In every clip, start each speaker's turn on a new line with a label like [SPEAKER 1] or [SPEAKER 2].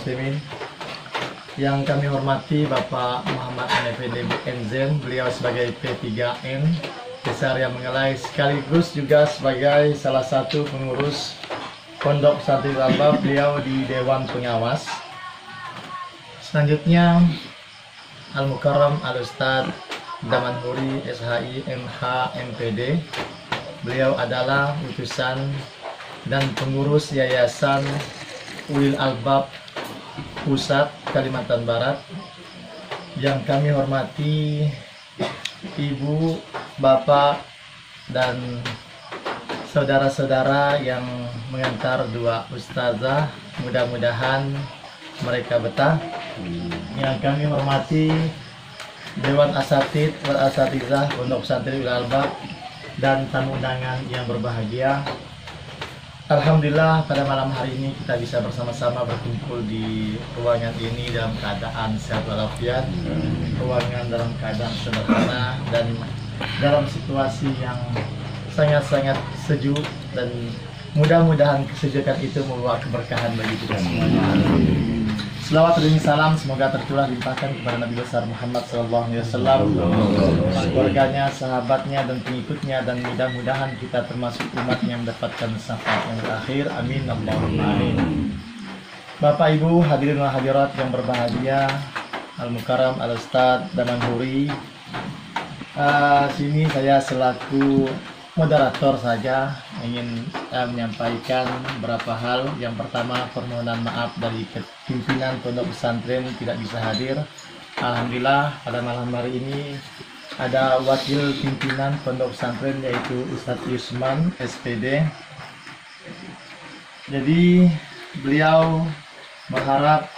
[SPEAKER 1] muslimin. Yang kami hormati Bapak Muhammad Effendi Enzen, beliau sebagai P3N Desa Area Mengelai, sekaligus juga sebagai salah satu pengurus Pondok Pesantren Al-Albab, beliau di Dewan Pengawas. Selanjutnya Al-Mukarram Al-Ustadz Damanhuri SHI MH MPD, beliau adalah utusan dan pengurus Yayasan Ulil Albab Pusat Kalimantan Barat. Yang kami hormati Ibu, Bapak, dan saudara-saudara yang mengantar dua ustazah, mudah-mudahan mereka betah. Yang kami hormati Dewan Asatid wal Asatizah Pondok Pesantren Ulil Albab dan tamu undangan yang berbahagia. Alhamdulillah pada malam hari ini kita bisa bersama-sama berkumpul di ruangan ini dalam keadaan sehat walafiat, ruangan dalam keadaan sederhana dan dalam situasi yang sangat-sangat sejuk, dan mudah-mudahan kesejukan itu membawa keberkahan bagi kita semuanya. Selawat dan salam semoga tercurah limpahkan kepada Nabi besar Muhammad SAW, keluarganya, sahabatnya, dan pengikutnya, dan mudah-mudahan kita termasuk umat yang mendapatkan syafaat yang terakhir. Amin Allahumma amin. Bapak Ibu hadirin dan hadirat yang berbahagia, Al-Mukarram Al-Ustadz Damanhuri, sini saya selaku moderator saja ingin menyampaikan beberapa hal. Yang pertama, permohonan maaf dari pimpinan Pondok Pesantren tidak bisa hadir. Alhamdulillah pada malam hari ini ada wakil pimpinan Pondok Pesantren yaitu Ustadz Yusman SPD. Jadi beliau berharap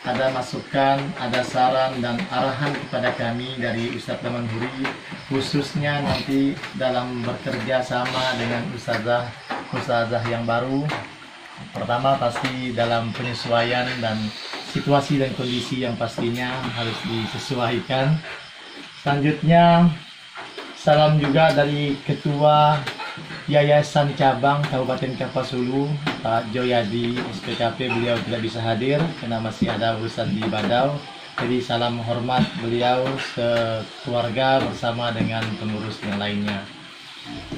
[SPEAKER 1] ada masukan, ada saran dan arahan kepada kami dari Ustadz Damanhuri, khususnya nanti dalam bekerja sama dengan ustazah yang baru. Pertama pasti dalam penyesuaian dan situasi dan kondisi yang pastinya harus disesuaikan. Selanjutnya salam juga dari Ketua Yayasan Cabang Kabupaten Kapuas Hulu, Pak Joyadi SPKP, beliau tidak bisa hadir karena masih ada urusan di Badau. Jadi salam hormat beliau sekeluarga bersama dengan pengurus yang lainnya.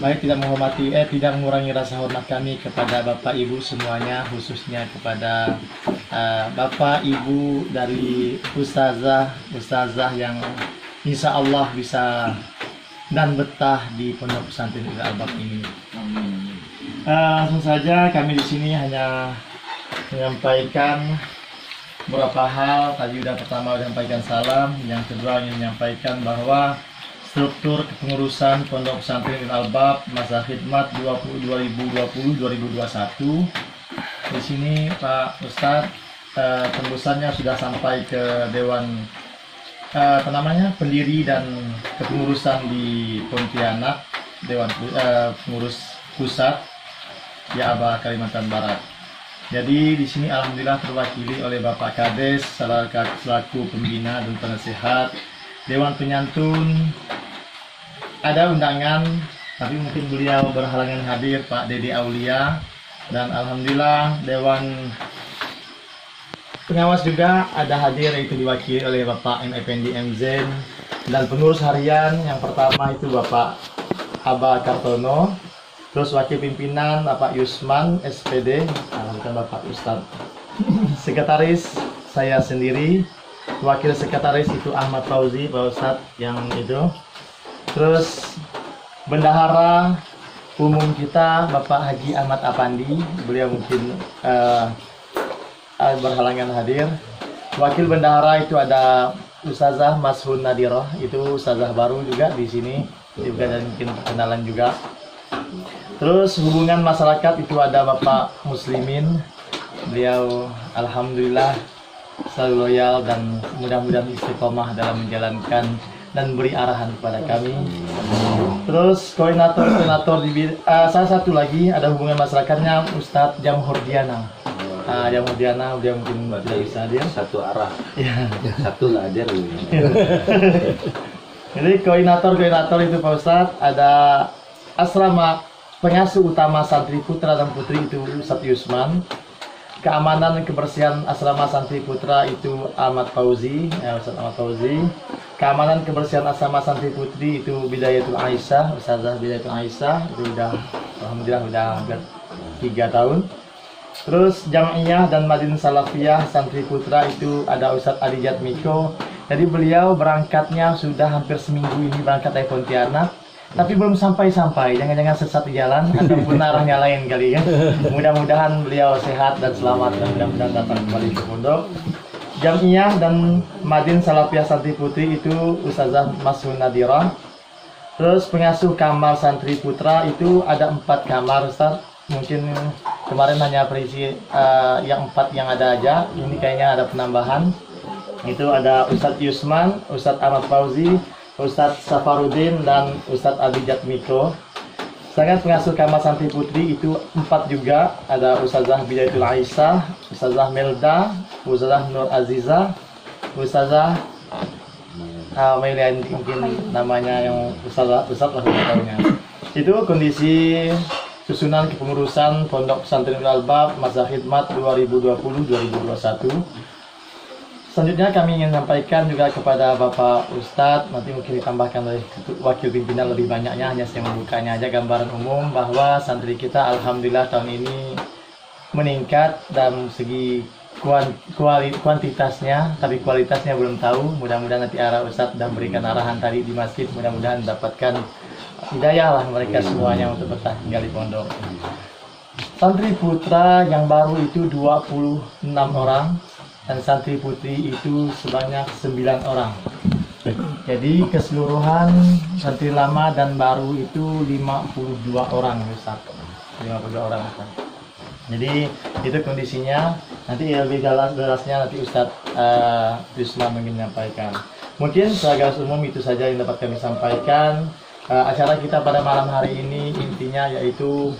[SPEAKER 1] Baik, tidak mengurangi rasa hormat kami kepada Bapak Ibu semuanya, khususnya kepada Bapak Ibu dari ustazah yang insya Allah bisa dan betah di Pondok Pesantren Ulil Albab ini. Langsung saja kami di sini hanya menyampaikan beberapa hal. Tadi pertama menyampaikan salam, yang kedua ingin menyampaikan bahwa struktur kepengurusan Pondok Pesantren Ulil Albab masa khidmat 2020-2021 di sini Pak Ustadz, tembusannya sudah sampai ke Dewan pendiri dan kepengurusan di Pontianak, Dewan Pengurus Pusat Jawa Kalimantan Barat. Jadi di sini alhamdulillah terwakili oleh Bapak Kades selaku pembina dan penasehat, Dewan Penyantun. Ada undangan tapi mungkin beliau berhalangan hadir, Pak Dede Aulia, dan alhamdulillah Dewan Pengawas juga ada hadir, yaitu diwakili oleh Bapak M. Effendi Enzen, dan pengurus harian yang pertama itu Bapak Aba Kartono, terus wakil pimpinan Bapak Yusman SPD, alhamdulillah Bapak Ustadz. Sekretaris saya sendiri, wakil sekretaris itu Ahmad Fauzi, Pak Ustadz yang itu. Terus bendahara umum kita Bapak Haji Ahmad Apandi, beliau mungkin berhalangan hadir. Wakil bendahara itu ada Ustazah Mashun Nadiroh, itu ustazah baru juga di sini juga, dan mungkin kenalan juga. Terus hubungan masyarakat itu ada Bapak Muslimin, beliau alhamdulillah selalu loyal dan mudah-mudahan istiqomah dalam menjalankan dan beri arahan kepada kami. Terus koordinator di salah satu lagi ada hubungan masyarakatnya Ustadz Jamhurdiana. Jamhurdiana dia mungkin tidak bisa hadir. Satu arah. Ya. Satu lah hadir. Jadi koordinator itu Pak Ustadz, ada asrama pengasuh utama santri putra dan putri itu Ustadz Yusman. keamanan dan kebersihan asrama santri putra itu Ahmad Fauzi, Ustaz Ahmad Fauzi. Keamanan kebersihan asrama santri putri itu Bidayatul Aisyah, Ustazah Bidayatul Aisyah, itu udah alhamdulillah udah hampir 3 tahun. Terus Jam'iyah dan Madin Salafiyah santri putra itu ada Ustaz Adijat Miko. Jadi beliau berangkatnya sudah hampir seminggu ini berangkat dari Pontianak, tapi belum sampai-sampai, jangan-jangan sesat di jalan ataupun arahnya lain kali ya. Mudah-mudahan beliau sehat dan selamat dan mudah-mudahan datang kembali ke pondok. Jam'iyah dan Madin Salafiyah santri putri itu Ustazah Mas'un Nadirah. Terus pengasuh kamar santri putra itu ada 4 kamar, Ustaz. Mungkin kemarin hanya berisi yang 4 yang ada aja. Ini kayaknya ada penambahan. Itu ada Ustadz Yusman, Ustadz Ahmad Fauzi, Ustadz Safarudin dan Ustadz Adijat Miko. Sedangkan pengasuh kamar santri putri itu 4 juga, ada Ustazah Bidayatul Aisyah, Ustazah Melda, Ustazah Nur Aziza, Ustazah Melian, mungkin namanya yang Ustazah lah tahunya. Itu kondisi susunan kepengurusan Pondok Pesantren Al-Albab masa khidmat 2020-2021. Selanjutnya kami ingin sampaikan juga kepada Bapak Ustadz, nanti mungkin ditambahkan oleh wakil pimpinan lebih banyaknya, hanya saya membukanya aja gambaran umum bahwa santri kita alhamdulillah tahun ini meningkat dalam segi kuantitasnya, tapi kualitasnya belum tahu. Mudah-mudahan nanti arah Ustadz dan berikan arahan tadi di masjid, mudah-mudahan mendapatkan hidayah lah mereka semuanya untuk betah tinggal di pondok. Santri putra yang baru itu 26 orang. Dan santri putri itu sebanyak 9 orang. Jadi keseluruhan santri lama dan baru itu 52 orang, Ustaz. 52 orang, Ustaz. Jadi itu kondisinya. Nanti lebih jelasnya nanti Ustaz Yusman mungkin menyampaikan. Mungkin secara umum itu saja yang dapat kami sampaikan. Acara kita pada malam hari ini intinya yaitu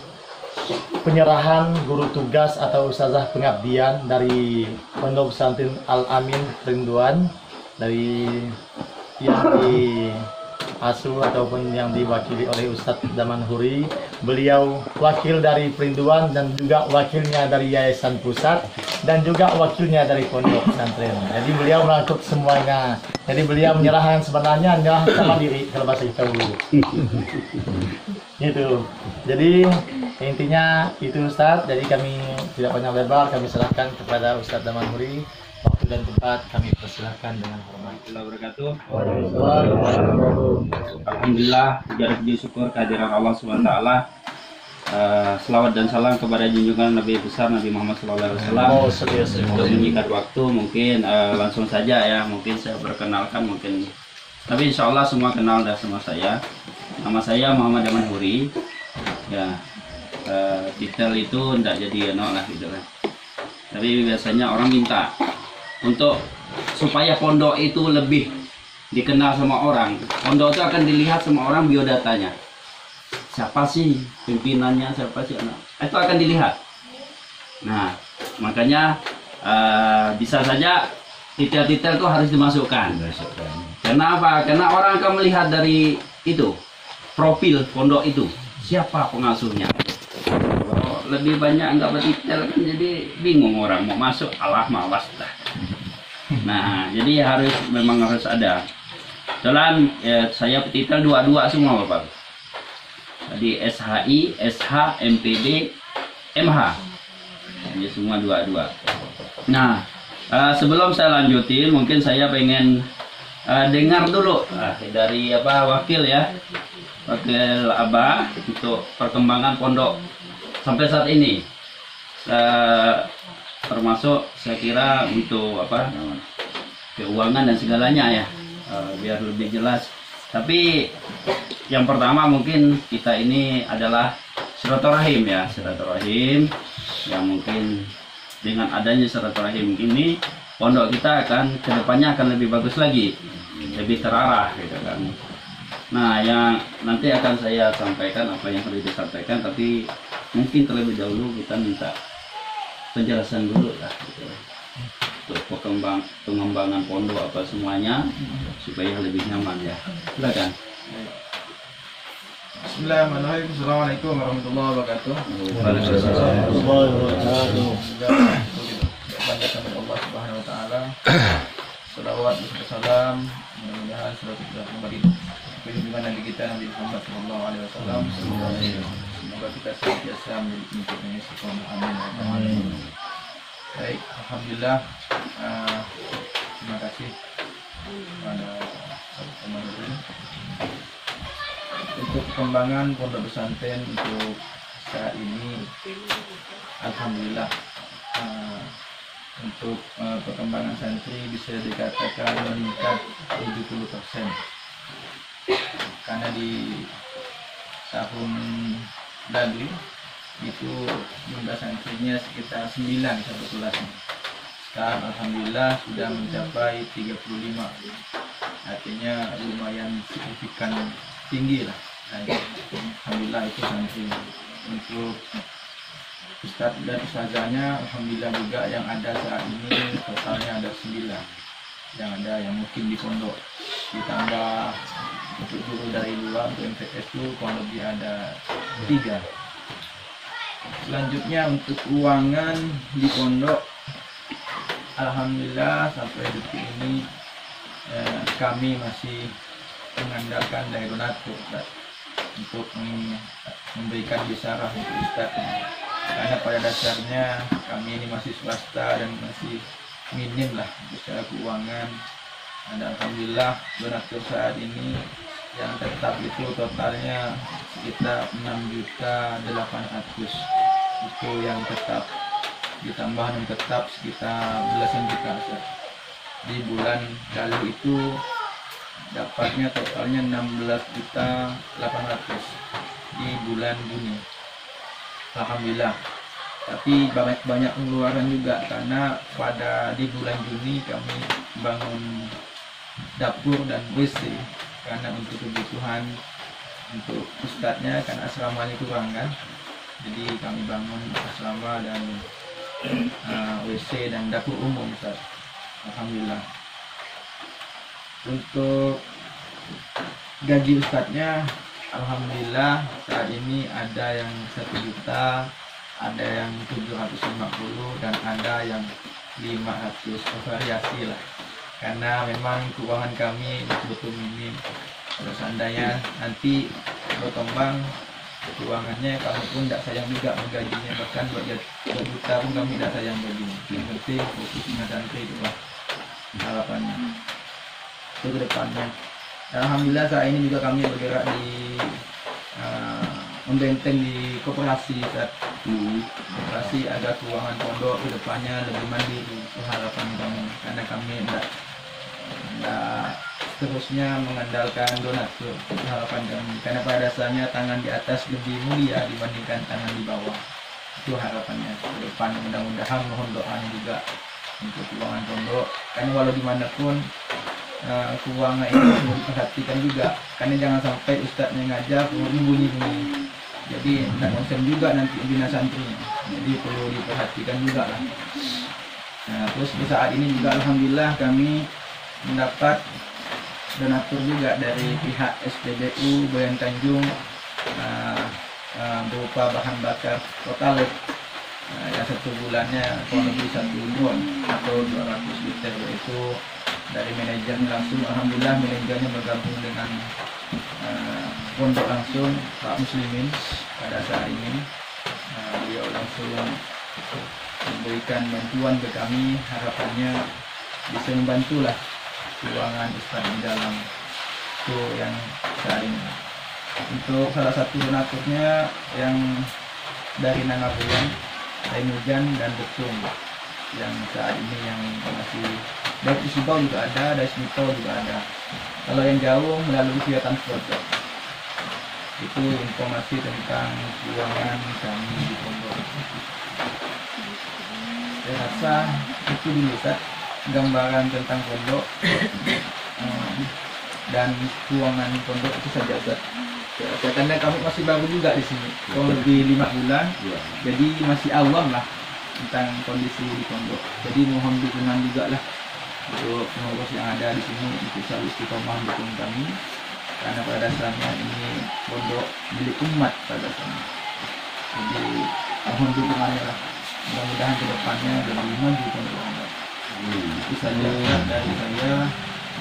[SPEAKER 1] penyerahan guru tugas atau ustazah pengabdian dari Pondok Pesantren Al-Amin Perinduan, dari yang diasuh ataupun yang diwakili oleh Ustadz Daman Huri. Beliau wakil dari Perinduan dan juga wakilnya dari Yayasan Pusat dan juga wakilnya dari Pondok Pesantren. Jadi beliau merangkul semuanya. Jadi beliau menyerahkan sebenarnya adalah sama diri kalau bahasa kita dulu. Itu. Jadi intinya itu Ustadz. Jadi kami tidak banyak lebar, kami serahkan kepada Ustadz Daman Huri. Waktu dan tempat kami persilahkan dengan hormat.
[SPEAKER 2] Alhamdulillah, segala puji syukur kehadiran Allah SWT. Selawat dan salam kepada junjungan Nabi besar Nabi Muhammad SAW. Untuk menyikat waktu mungkin langsung saja ya, mungkin saya perkenalkan mungkin. Tapi insya Allah semua kenal dah sama saya. Nama saya Muhammad Daman Huri. Ya, titel itu tidak jadi lah gitu kan. Tapi biasanya orang minta untuk supaya pondok itu lebih dikenal sama orang. Pondok itu akan dilihat sama orang biodatanya. Siapa sih pimpinannya, siapa sih anak. Itu akan dilihat. Nah, makanya bisa saja titel-titel itu harus dimasukkan. Kenapa? Karena orang akan melihat dari itu profil pondok itu. Siapa pengasuhnya? Kalau lebih banyak enggak bertitel kan jadi bingung orang mau masuk, alah malas dah. Nah, jadi memang harus ada. Jalan saya petitel dua-dua semua Bapak. Tadi SHI, SH, MPD, MH. Jadi semua dua-dua. Nah, sebelum saya lanjutin, mungkin saya pengen dengar dulu dari wakil ya. Wakil Abah untuk perkembangan pondok sampai saat ini. Termasuk saya kira untuk keuangan dan segalanya ya, biar lebih jelas. Tapi yang pertama mungkin kita ini adalah silaturahim ya, silaturahim yang mungkin dengan adanya silaturahim ini pondok kita akan kedepannya akan lebih bagus lagi, lebih terarah gitu kan. Nah, yang nanti akan saya sampaikan apa yang harus disampaikan, tapi mungkin terlebih dahulu kita minta penjelasan dulu lah gitu. Untuk pengembangan pondok apa semuanya supaya lebih nyaman ya. Silakan.
[SPEAKER 3] Bismillahirrahmanirrahim. Assalamualaikum warahmatullahi wabarakatuh.
[SPEAKER 2] Waalaikumsalam.
[SPEAKER 3] harapannya kepada Allah Subhanahu Wa Taala. Salawat dan salam, mudah-mudahan selalu kita kembali junjungan Nabi kita Nabi Muhammad Sallallahu Alaihi Wasallam. Semoga kita senantiasa menjadi pengikutnya. Amin. Baik, alhamdulillah. Terima kasih kepada teman ini untuk perkembangan pondok pesantren untuk saat ini. Alhamdulillah, untuk perkembangan santri bisa dikatakan meningkat 70%, karena di tahun lalu itu jumlah santrinya sekitar 9 satu kelasnya. Sekarang alhamdulillah sudah mencapai 35, artinya lumayan signifikan tinggi lah. Alhamdulillah itu santri. Untuk ustadz dan ustazahnya alhamdulillah juga yang ada saat ini totalnya ada 9 yang ada, yang mungkin di pondok, ditambah untuk guru dari luar untuk MTS itu kurang lebih ada 3. Selanjutnya untuk ruangan di pondok, alhamdulillah sampai detik ini kami masih mengandalkan dari donatur untuk memberikan bisyarah untuk ustadz, karena pada dasarnya kami ini masih swasta dan masih minim lah secara keuangan. Dan alhamdulillah donatur saat ini yang tetap itu totalnya sekitar 6.800.000 itu yang tetap, ditambah non tetap sekitar belasan juta. Di bulan lalu itu dapatnya totalnya 16.800.000 di bulan Juni. Alhamdulillah. Tapi banyak pengeluaran juga, karena pada di bulan Juni kami bangun dapur dan WC karena untuk kebutuhan untuk ustadznya, karena asramanya kurang kan. Jadi kami bangun asrama dan WC dan dapur umum, Ustaz. Alhamdulillah. Untuk gaji ustadznya, alhamdulillah saat ini ada yang 1 juta, ada yang 750, dan ada yang 500, variasi lah. Karena memang keuangan kami betul-betul minim. Kalau seandainya nanti berkembang keuangannya, kami pun tidak sayang juga menggajinya, bahkan buat juta pun kami tidak sayang gajinya. Yang penting fokus dengan santri itu lah harapannya itu ke depannya. Alhamdulillah saat ini juga kami bergerak di membenteng di koperasi, koperasi agar keuangan pondok ke depannya lebih mandiri, itu harapan kami, karena kami tidak terusnya mengandalkan donatur, itu harapan kami, karena pada dasarnya tangan di atas lebih mulia dibandingkan tangan di bawah. Itu harapannya ke depan. Mudah-mudahan mohon doanya juga untuk keuangan pondok, karena walau dimanapun keuangan ini perlu diperhatikan juga, karena jangan sampai ustadznya ngajar bunyi-bunyi, jadi tidak konsen juga nanti bina santrinya, jadi perlu diperhatikan juga lah. Nah, terus di saat ini juga alhamdulillah kami mendapat donatur juga dari pihak SPBU Boyan Tanjung berupa bahan bakar total yang 1 bulannya kurang lebih 1 dron atau 200 liter, yaitu dari manajernya langsung. Alhamdulillah manajernya bergabung dengan pondok langsung, Pak Muslimin pada saat ini. Beliau langsung memberikan bantuan ke kami, harapannya bisa membantulah keuangan Ustaz di dalam itu yang saat ini. Untuk salah satu donaturnya yang dari Nangabuyan, Raimujan dan Betung, yang saat ini yang masih dari Isibau juga ada, dari Smito juga ada. Kalau yang jauh melalui via transporter. Itu informasi tentang keuangan kami di pondok. Saya rasa itu dulu Ustaz, gambaran tentang pondok dan keuangan pondok itu saja Ustaz. Karena kami masih baru juga di sini, kurang lebih 5 bulan, jadi masih awam lah tentang kondisi di pondok. Jadi mohon dukungan juga lah untuk pengurus yang ada di sini untuk selalu istiqomah mendukung kami, karena pada dasarnya ini pondok milik umat pada dasarnya. Jadi mohon dukungannya lah. Mudah-mudahan kedepannya lebih maju pondok. Itu saja dari saya.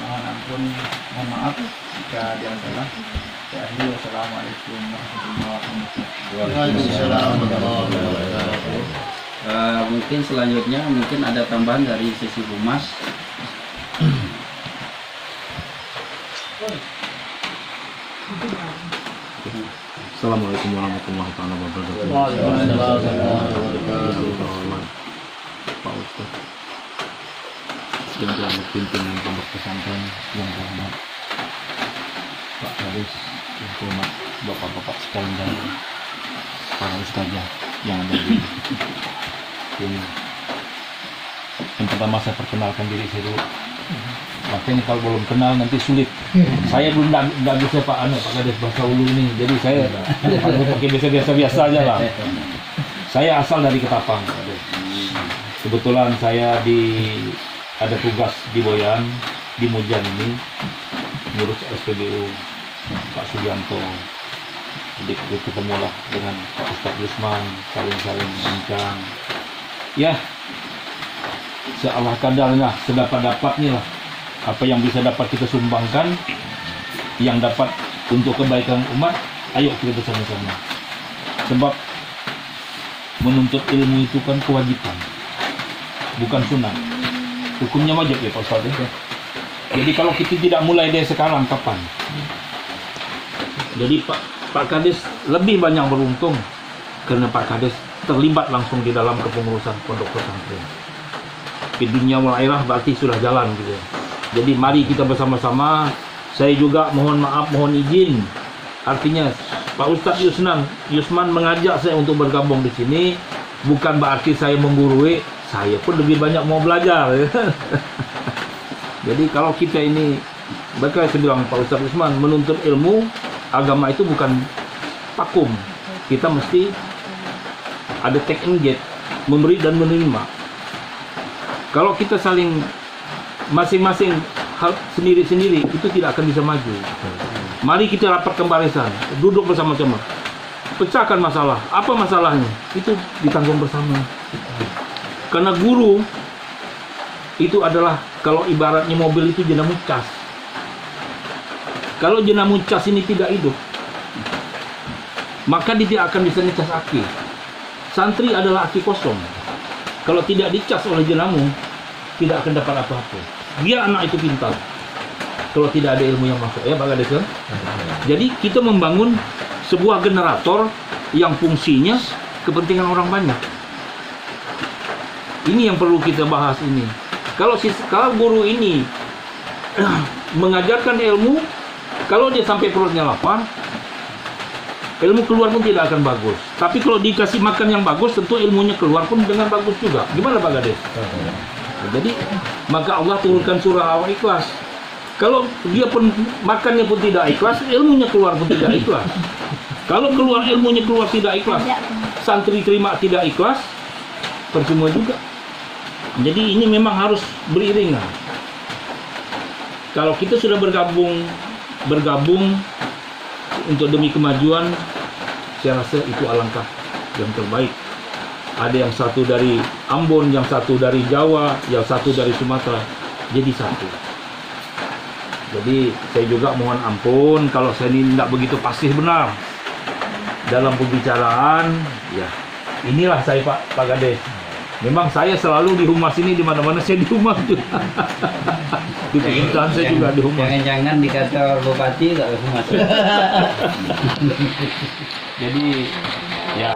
[SPEAKER 3] Mohon ampun, mohon maaf jika ada yang salah. Akhirnya wassalamualaikum warahmatullahi wabarakatuh.
[SPEAKER 1] Waalaikumsalam warahmatullahi wabarakatuh.
[SPEAKER 2] Mungkin selanjutnya mungkin ada tambahan dari sisi humas.
[SPEAKER 4] Assalamualaikum warahmatullahi wabarakatuh.
[SPEAKER 1] Waalaikumsalam warahmatullahi wabarakatuh.
[SPEAKER 4] Pak Ustaz, yang terhormat pimpinan pondok pesantren, yang terhormat Pak Kadis, yang terhormat bapak-bapak sekalian dan para ustazah yang ada di sini. Yang pertama saya perkenalkan diri saya dulu. Makanya kalau belum kenal nanti sulit. Saya belum nggak bisa Pak Kadis bahasa Ulu ini, jadi saya pakai biasa-biasa aja lah. Saya asal dari Ketapang. Kebetulan saya ada tugas di Boyan, di Mujan ini, ngurus SPBU Pak Sugianto. Jadi ketemulah dengan Pak Ustadz Yusman, saling-saling bincang. Ya, seolah kadarnya, sedapat-dapatnya lah. Apa yang bisa dapat kita sumbangkan, yang dapat untuk kebaikan umat, ayo kita bersama-sama. Sebab menuntut ilmu itu kan kewajiban, bukan sunnah. Hukumnya wajib ya Pak Ustadz ya. Jadi kalau kita tidak mulai dari sekarang, kapan? Jadi Pak Kadis lebih banyak beruntung karena Pak Kadis terlibat langsung di dalam kepengurusan pondok pesantren. Di dunia wal akhirah berarti sudah jalan gitu ya. Jadi mari kita bersama-sama. Saya juga mohon maaf, mohon izin. Artinya Pak Ustadz Yusman mengajak saya untuk bergabung di sini, bukan berarti saya menggurui. Saya pun lebih banyak mau belajar. Jadi kalau kita ini, bakal saya bilang Pak Ustadz Yusman, menuntut ilmu agama itu bukan vakum. Kita mesti ada take and get, memberi dan menerima. Kalau kita saling masing-masing hal sendiri-sendiri, itu tidak akan bisa maju. Mari kita rapatkan barisan, duduk bersama-sama, pecahkan masalah. Apa masalahnya? Itu ditanggung bersama. Karena guru itu adalah, kalau ibaratnya mobil itu jenama cas. Kalau jenama cas ini tidak hidup, maka dia tidak akan bisa ngecas aki. Santri adalah aki kosong. Kalau tidak dicas oleh jenamu, tidak akan dapat apa-apa. Dia anak itu pintar kalau tidak ada ilmu yang masuk, ya Pak Kadis. Jadi kita membangun sebuah generator yang fungsinya kepentingan orang banyak. Ini yang perlu kita bahas ini. Kalau guru ini mengajarkan ilmu, kalau dia sampai perutnya lapar, ilmu keluar pun tidak akan bagus. Tapi kalau dikasih makan yang bagus, tentu ilmunya keluar pun dengan bagus juga. Gimana Pak Kadis? Jadi maka Allah turunkan surah Al-Ikhlas. Kalau dia pun makannya pun tidak ikhlas, ilmunya keluar pun tidak ikhlas. Kalau keluar ilmunya keluar tidak ikhlas, santri terima tidak ikhlas, percuma juga. Jadi ini memang harus beriringan. Kalau kita sudah bergabung untuk demi kemajuan, saya rasa itu alangkah yang terbaik. Ada yang satu dari Ambon, yang satu dari Jawa, yang satu dari Sumatera, jadi satu. Jadi saya juga mohon ampun kalau saya ini tidak begitu pasti benar dalam pembicaraan. Ya, inilah saya Pak Kadis. Memang saya selalu di humas ini, di mana-mana saya di humas juga. Di pemerintahan saya juga di humas.
[SPEAKER 2] Jangan-jangan dikata bupati nggak humas.
[SPEAKER 4] Jadi ya.